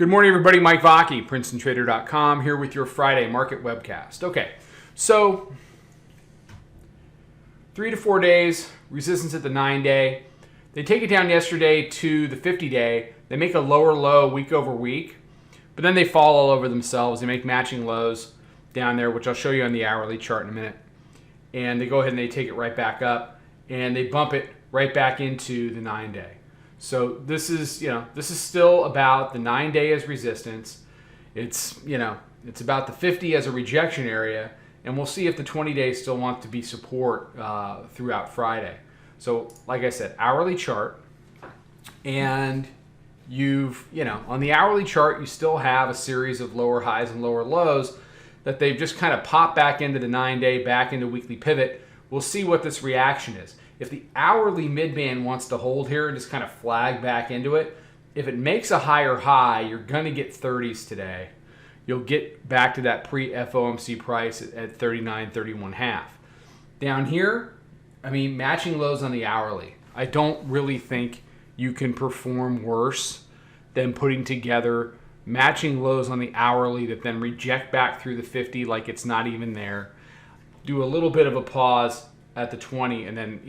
Good morning, everybody. Mike Vacchi, Princetontrader.com, here with your Friday market webcast. Okay, so 3 to 4 days, resistance at the 9-day. They take it down yesterday to the 50-day. They make a lower low week over week, but then they fall all over themselves. They make matching lows down there, which I'll show you on the hourly chart in a minute. And they go ahead and they take it right back up, and they bump it right back into the 9-day. So this is still about the 9-day as resistance. It's about the 50 as a rejection area, and we'll see if the 20-day still wants to be support throughout Friday. So like I said, hourly chart, and on the hourly chart, you still have a series of lower highs and lower lows that they've just kind of popped back into the 9-day, back into weekly pivot. We'll see what this reaction is. If the hourly midband wants to hold here and just kind of flag back into it, if it makes a higher high, you're going to get 30s today. You'll get back to that pre-FOMC price at 39.31.5. Down here, matching lows on the hourly. I don't really think you can perform worse than putting together matching lows on the hourly that then reject back through the 50 like it's not even there. Do a little bit of a pause at the 20, and then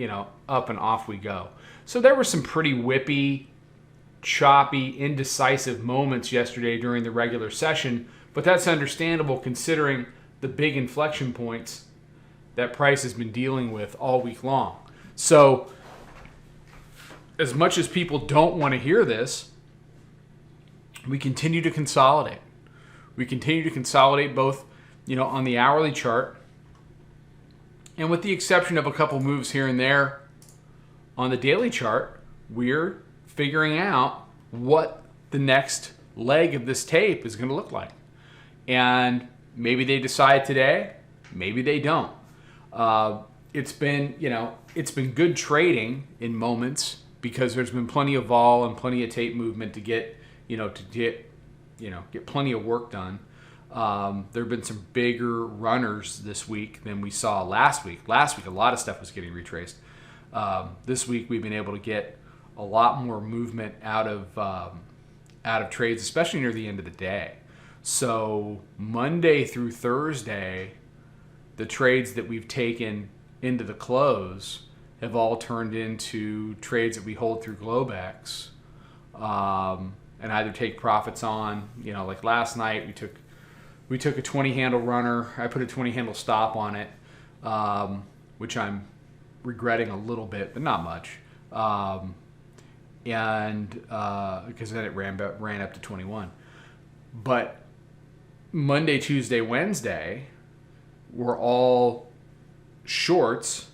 up and off we go. So there were some pretty whippy, choppy, indecisive moments yesterday during the regular session, but that's understandable considering the big inflection points that price has been dealing with all week long. So as much as people don't want to hear this, we continue to consolidate. We continue to consolidate both on the hourly chart, and with the exception of a couple moves here and there on the daily chart, we're figuring out what the next leg of this tape is going to look like. And maybe they decide today, maybe they don't. It's been good trading in moments because there's been plenty of vol and plenty of tape movement to get plenty of work done. There have been some bigger runners this week than we saw last week. Last week, a lot of stuff was getting retraced. This week, we've been able to get a lot more movement out of trades, especially near the end of the day. So Monday through Thursday, the trades that we've taken into the close have all turned into trades that we hold through Globex, and either take profits on. Like last night, we took a 20 handle runner. I put a 20 handle stop on it, which I'm regretting a little bit, but not much. And because then it ran up to 21. But Monday, Tuesday, Wednesday were all shorts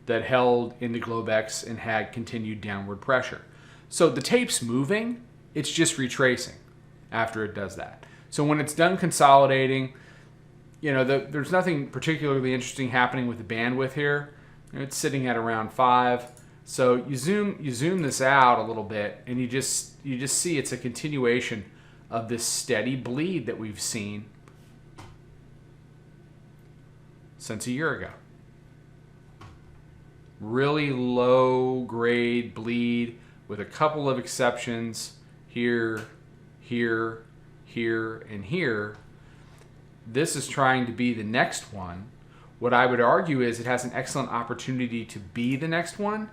that held into Globex and had continued downward pressure. So the tape's moving, it's just retracing after it does that. So when it's done consolidating, there's nothing particularly interesting happening with the bandwidth here. It's sitting at around 5. So you zoom this out a little bit, and you just see it's a continuation of this steady bleed that we've seen since a year ago. Really low grade bleed with a couple of exceptions here, here, here, and here. This is trying to be the next one. What I would argue is it has an excellent opportunity to be the next one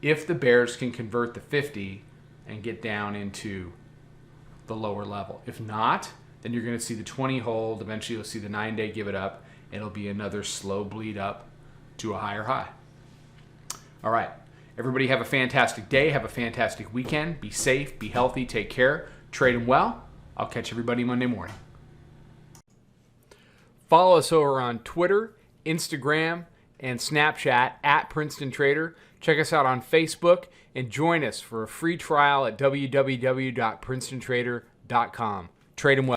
if the bears can convert the 50 and get down into the lower level. If not, then you're going to see the 20 hold. Eventually you'll see the 9-day give it up, and it'll be another slow bleed up to a higher high. All right. Everybody have a fantastic day. Have a fantastic weekend. Be safe. Be healthy. Take care. Trade them well. I'll catch everybody Monday morning. Follow us over on Twitter, Instagram, and Snapchat at Princeton Trader. Check us out on Facebook and join us for a free trial at www.princetontrader.com. Trade them well.